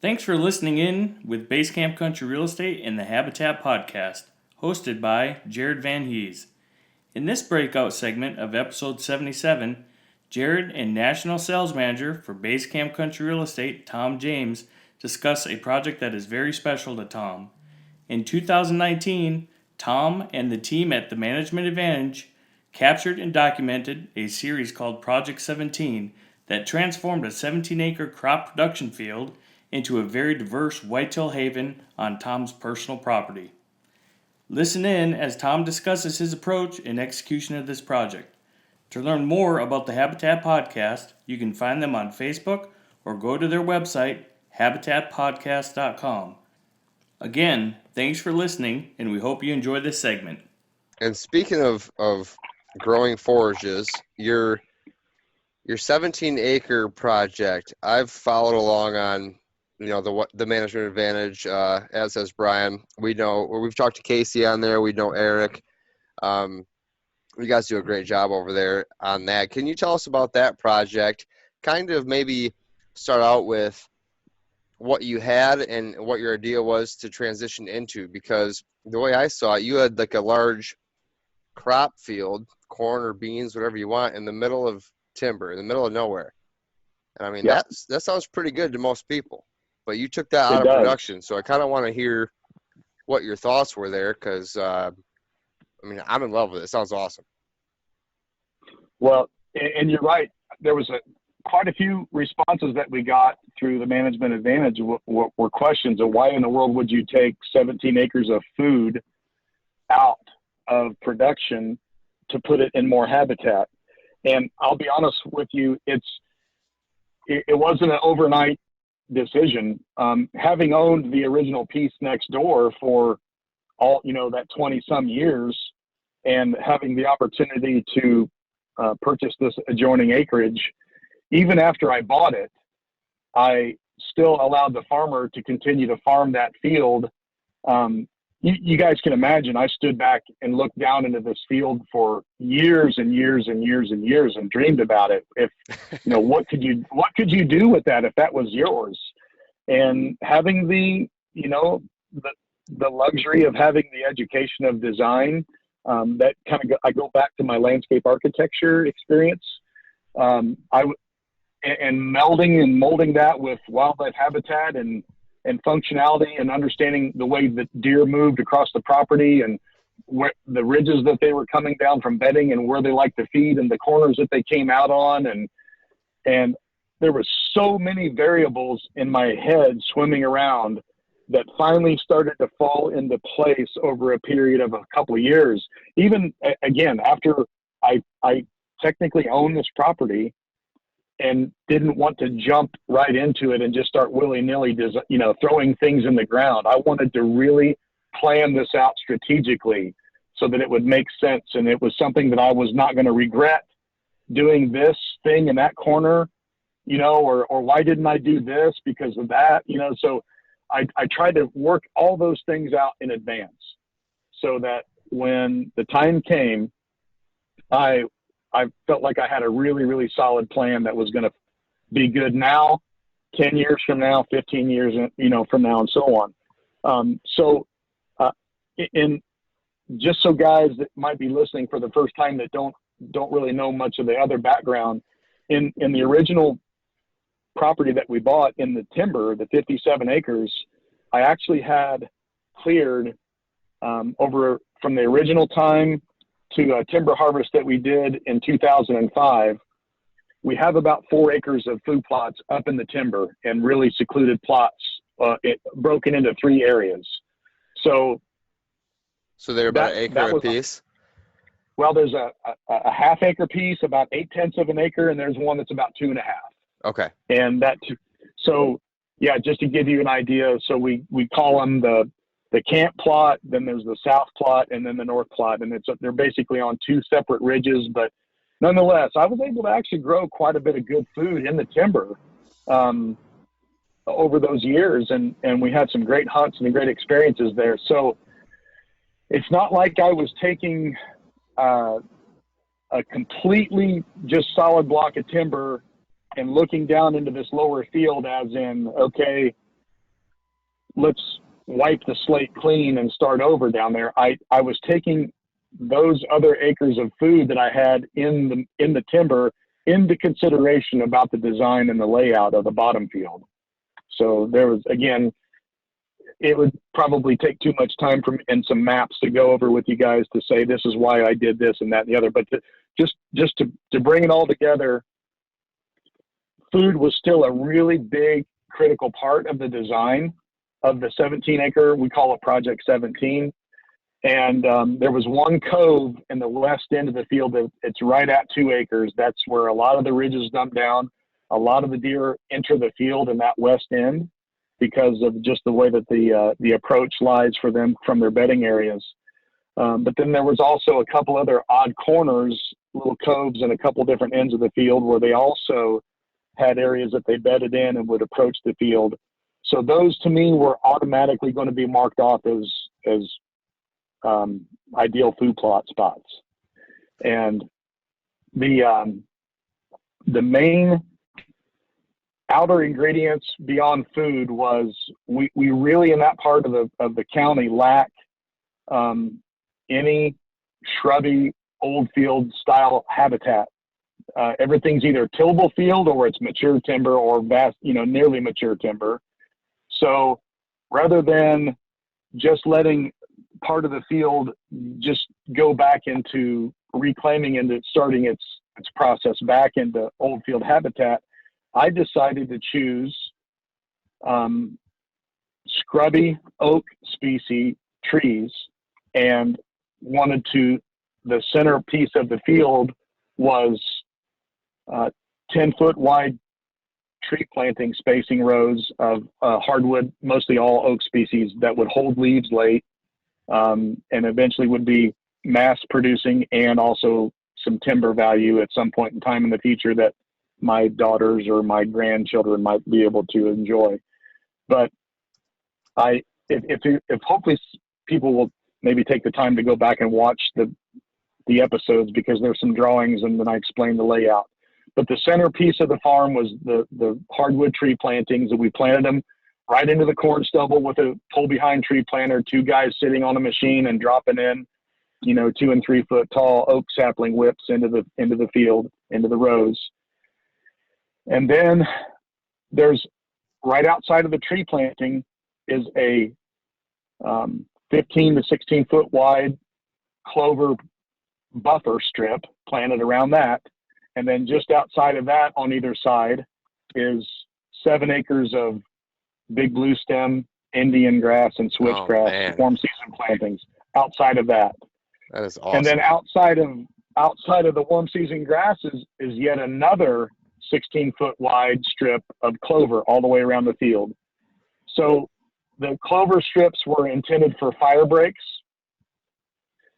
Thanks for listening in with Basecamp Country Real Estate and the Habitat Podcast, hosted by Jared Van Hees. In this breakout segment of episode 77, Jared and National Sales Manager for Basecamp Country Real Estate, Tom James, discuss a project that is very special to Tom. In 2019, Tom and the team at the Management Advantage captured and documented a series called Project 17 that transformed a 17-acre crop production field into a very diverse whitetail haven on Tom's personal property. Listen in as Tom discusses his approach and execution of this project. To learn more about the Habitat Podcast, you can find them on Facebook or go to their website, habitatpodcast.com. Again, thanks for listening, and we hope you enjoy this segment. And speaking of growing forages, your 17-acre project, I've followed along on the Management Advantage, as has Brian. We've talked to Casey on there. We know Eric. You guys do a great job over there on that. Can you tell us about that project? Kind of maybe start out with what you had and what your idea was to transition into, because the way I saw it, you had like a large crop field, corn or beans, whatever you want, in the middle of timber, in the middle of nowhere. And I mean, Yep. that sounds pretty good to most people. But you took that out of production, so I kind of want to hear what your thoughts were there, because, I'm in love with it. It sounds awesome. Well, and you're right. There was quite a few responses that we got through the Management Advantage were questions of why in the world would you take 17 acres of food out of production to put it in more habitat. And I'll be honest with you, it wasn't an overnight decision. Having owned the original piece next door for all, that 20 some years, and having the opportunity to purchase this adjoining acreage, even after I bought it, I still allowed the farmer to continue to farm that field. You guys can imagine, I stood back and looked down into this field for years and years and years and years and dreamed about it. If, what could you do with that if that was yours? And having the luxury of having the education of design, that kind of I go back to my landscape architecture experience. And melding and molding that with wildlife habitat and functionality, and understanding the way that deer moved across the property and where the ridges that they were coming down from bedding and where they like to feed and the corners that they came out on. And there were so many variables in my head swimming around that finally started to fall into place over a period of a couple of years. Even again, after I technically owned this property and didn't want to jump right into it and just start willy-nilly, throwing things in the ground. I wanted to really plan this out strategically so that it would make sense. And it was something that I was not going to regret doing this thing in that corner, or why didn't I do this because of that, so I tried to work all those things out in advance so that when the time came, I felt like I had a really, really solid plan that was going to be good now, 10 years from now, 15 years, from now, and so on. In just so guys that might be listening for the first time that don't really know much of the other background, in the original property that we bought in the timber, the 57 acres, I actually had cleared over from the original time to a timber harvest that we did in 2005. We have about 4 acres of food plots up in the timber and really secluded plots, broken into 3 areas. So they're about an acre a piece? Well, there's a half acre piece, about 8/10 of an acre, and there's one that's about 2.5. Okay. And just to give you an idea, so we call them the camp plot, then there's the south plot, and then the north plot, and they're basically on 2 separate ridges. But nonetheless, I was able to actually grow quite a bit of good food in the timber over those years, and we had some great hunts and great experiences there. So it's not like I was taking a completely just solid block of timber and looking down into this lower field as in, okay, let's wipe the slate clean and start over down there. I was taking those other acres of food that I had in the timber into consideration about the design and the layout of the bottom field. So there was, again, it would probably take too much time and some maps to go over with you guys to say this is why I did this and that and the other. But just to bring it all together, food was still a really big critical part of the design of the 17-acre. We call it Project 17. And there was one cove in the west end of the field that it's right at 2 acres. That's where a lot of the ridges dump down. A lot of the deer enter the field in that west end because of just the way that the approach lies for them from their bedding areas. But then there was also a couple other odd corners, little coves in a couple different ends of the field where they also had areas that they bedded in and would approach the field. So those to me were automatically going to be marked off as ideal food plot spots. And the main outer ingredients beyond food was we really in that part of the county lack any shrubby old field style habitat. Everything's either tillable field or it's mature timber or nearly mature timber. So rather than just letting part of the field just go back into reclaiming and starting its process back into old field habitat, I decided to choose scrubby oak species trees and the center piece of the field was 10-foot wide tree planting spacing rows of hardwood, mostly all oak species that would hold leaves late and eventually would be mass producing and also some timber value at some point in time in the future that my daughters or my grandchildren might be able to enjoy. But if hopefully people will maybe take the time to go back and watch the episodes because there's some drawings and then I explain the layout. But the centerpiece of the farm was the hardwood tree plantings, and we planted them right into the corn stubble with a pull behind tree planter, 2 guys sitting on a machine and dropping in, 2 and 3 foot tall oak sapling whips into the field, into the rows. And then there's right outside of the tree planting is a 15 to 16 foot wide clover buffer strip planted around that. And then just outside of that on either side is 7 acres of big blue stem, Indian grass and switchgrass, warm season plantings outside of that. That is awesome. And then outside of the warm season grass is yet another 16-foot wide strip of clover all the way around the field. So the clover strips were intended for fire breaks.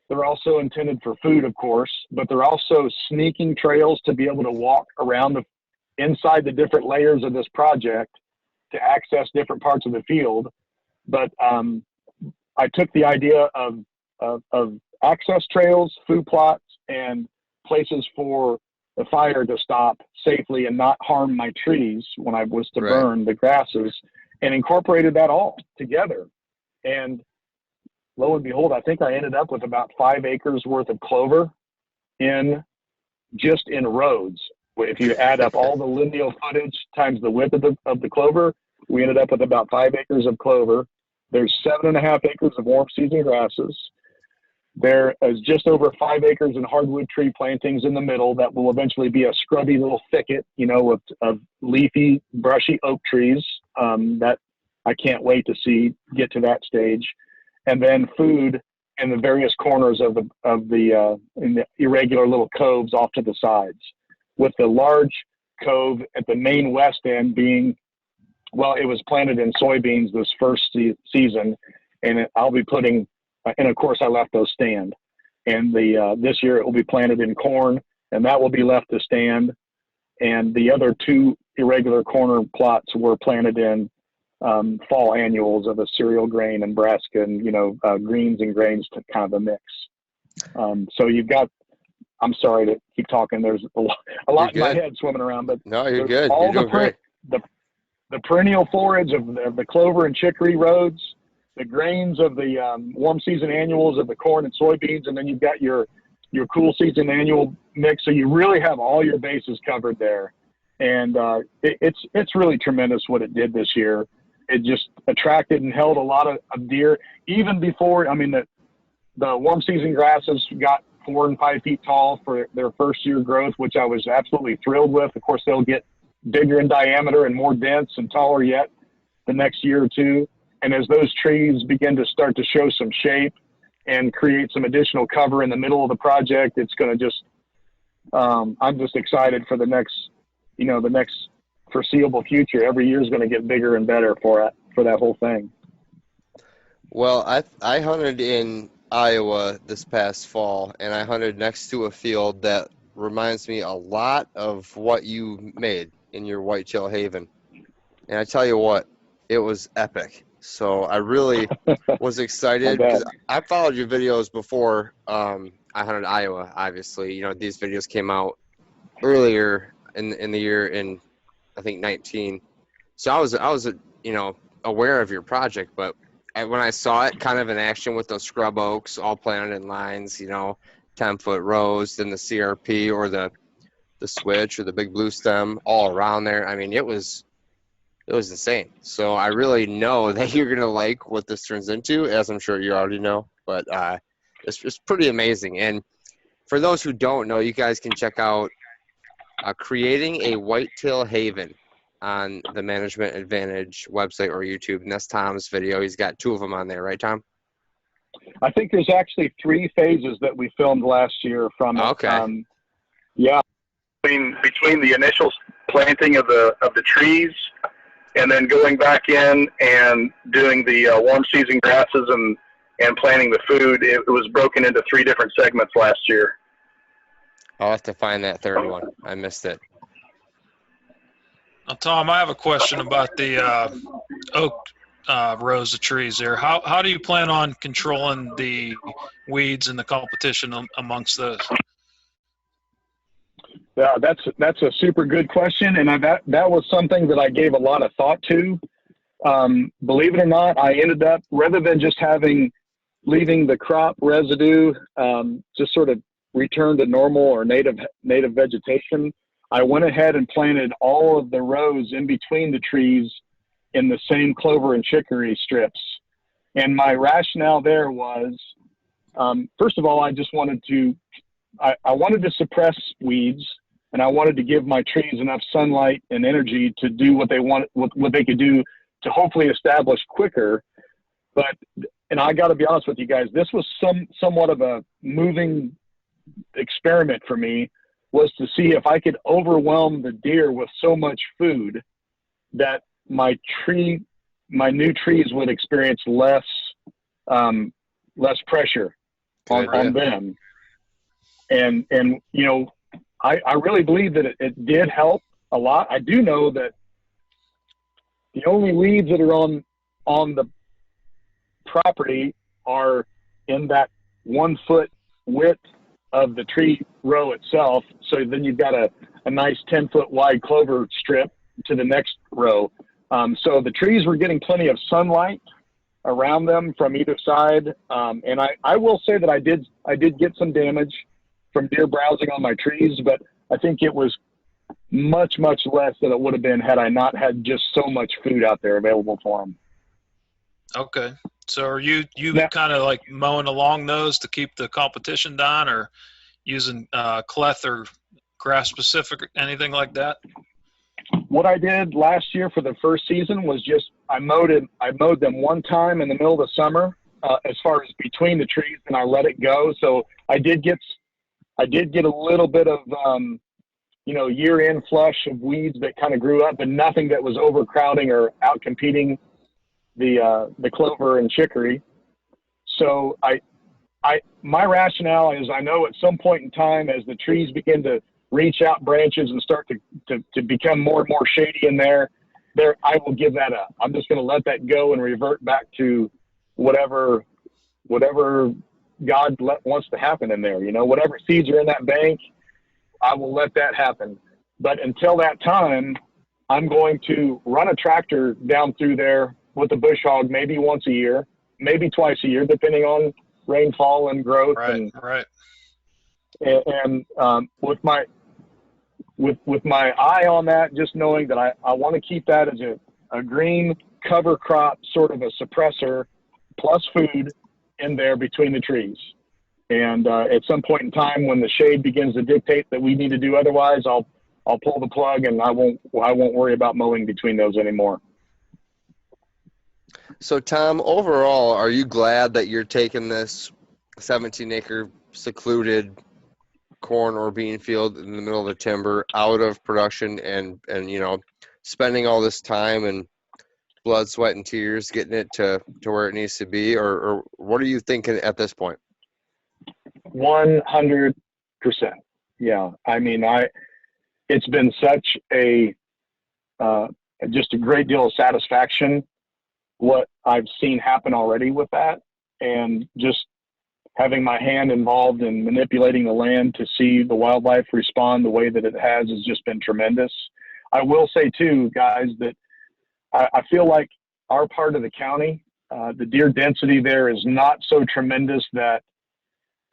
They're also intended for food, of course, but they're also sneaking trails to be able to walk around inside the different layers of this project to access different parts of the field. But I took the idea of access trails, food plots, and places for the fire to stop safely and not harm my trees when I was to burn the grasses, and incorporated that all together. And lo and behold, I think I ended up with about 5 acres worth of clover in roads. If you add up all the lineal footage times the width of the clover, we ended up with about 5 acres of clover. There's 7.5 acres of warm season grasses. There is just over 5 acres in hardwood tree plantings in the middle that will eventually be a scrubby little thicket, of leafy, brushy oak trees that I can't wait to see get to that stage. And then food in the various corners in the irregular little coves off to the sides, with the large cove at the main west end being, it was planted in soybeans this first season, and I'll be putting, and of course I left those stand. And this year it will be planted in corn, and that will be left to stand. And the other 2 irregular corner plots were planted in fall annuals of a cereal grain and brassica and, greens and grains to kind of a mix. So you've got, I'm sorry to keep talking. There's a lot in my head swimming around, but no, you're good. You're doing great. the perennial forage of the clover and chicory rows, the grains of the warm season annuals of the corn and soybeans, and then you've got your cool season annual mix. So you really have all your bases covered there. And it's really tremendous what it did this year. It just attracted and held a lot of deer. Even before, I mean, the warm season grasses got 4 and 5 feet tall for their first year growth, which I was absolutely thrilled with. Of course, they'll get bigger in diameter and more dense and taller yet the next year or two. And as those trees begin to start to show some shape and create some additional cover in the middle of the project, it's going to just, I'm just excited for the next foreseeable future. Every year is going to get bigger and better for that whole thing. Well, I hunted in Iowa this past fall, and I hunted next to a field that reminds me a lot of what you made in your whitetail haven. And I tell you what, it was epic. So I really was excited because I followed your videos before I hunted Iowa. Obviously, you know, these videos came out earlier in the year in, I think, 19. So I was you know, aware of your project, but when I saw it kind of in action with those scrub oaks all planted in lines, you know, 10-foot rows, then the CRP or the switch or the big blue stem all around there, I mean, it was insane. So I really know that you're going to like what this turns into, as I'm sure you already know, but it's pretty amazing. And for those who don't know, you guys can check out Creating a Whitetail Haven on the Management Advantage website or YouTube. And that's Tom's video. He's got 2 of them on there, right, Tom? I think there's actually 3 phases that we filmed last year from it. Okay. Yeah. Between the initial planting of the trees and then going back in and doing the warm season grasses and planting the food, it was broken into 3 different segments last year. I'll have to find that 3rd one. I missed it. Now, Tom, I have a question about the oak rows of trees there. How do you plan on controlling the weeds and the competition amongst those? Yeah, that's a super good question, and that was something that I gave a lot of thought to. Believe it or not, I ended up, rather than just leaving the crop residue just sort of return to normal or native vegetation, I went ahead and planted all of the rows in between the trees in the same clover and chicory strips. And my rationale there was, first of all, I just wanted to suppress weeds, and I wanted to give my trees enough sunlight and energy to do what they could do to hopefully establish quicker. And I got to be honest with you guys, this was somewhat of a moving experiment for me, was to see if I could overwhelm the deer with so much food that my new trees would experience less pressure on them. And you know, I really believe that it did help a lot. I do know that the only weeds that are on the property are in that 1 foot width of the tree row itself. So then you've got a nice 10-foot wide clover strip to the next row. So the trees were getting plenty of sunlight around them from either side. And I will say that I did get some damage from deer browsing on my trees, but I think it was much, much less than it would have been had I not had just so much food out there available for them. Okay. So are you kind of like mowing along those to keep the competition down, or using cleth or grass specific, anything like that? What I did last year for the first season was just I mowed them one time in the middle of the summer, as far as between the trees, and I let it go. So I did get a little bit of year-end flush of weeds that kind of grew up, but nothing that was overcrowding or outcompeting the clover and chicory. So my rationale is, I know at some point in time, as the trees begin to reach out branches and start to become more and more shady in there, I will give that up. I'm just going to let that go and revert back to whatever God wants to happen in there. Whatever seeds are in that bank, I will let that happen. But until that time, I'm going to run a tractor down through there with a bush hog maybe once a year, maybe twice a year, depending on rainfall and growth. Right. And with my eye on that, just knowing that I want to keep that as a green cover crop, sort of a suppressor plus food in there between the trees. And at some point in time, when the shade begins to dictate that we need to do otherwise, I'll pull the plug, and I won't worry about mowing between those anymore. So Tom, overall, are you glad that you're taking this 17-acre secluded corn or bean field in the middle of the timber out of production and spending all this time and blood, sweat, and tears getting it to where it needs to be, or what are you thinking at this point? 100%. Yeah. I mean, it's been such just a great deal of satisfaction what I've seen happen already with that, and just having my hand involved in manipulating the land to see the wildlife respond the way that it has just been tremendous. I will say too, guys, that I feel like our part of the county, the deer density there is not so tremendous that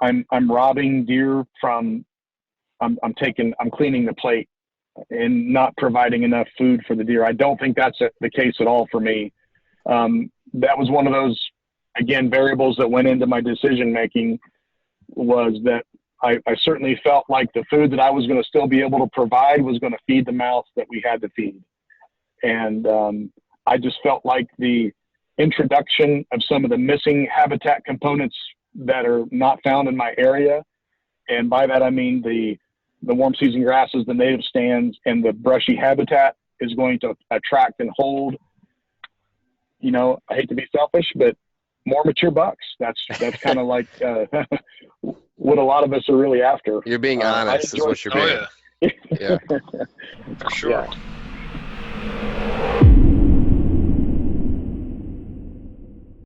I'm robbing deer from, I'm cleaning the plate and not providing enough food for the deer. I don't think that's the case at all for me. That was one of those, again, variables that went into my decision making, was that I certainly felt like the food that I was going to still be able to provide was going to feed the mouth that we had to feed. And I just felt like the introduction of some of the missing habitat components that are not found in my area, and by that I mean the warm season grasses, the native stands, and the brushy habitat, is going to attract and hold, I hate to be selfish, but more mature bucks. That's kind of like what a lot of us are really after. You're being honest is what you're being. Oh, yeah. Yeah. For sure. Yeah.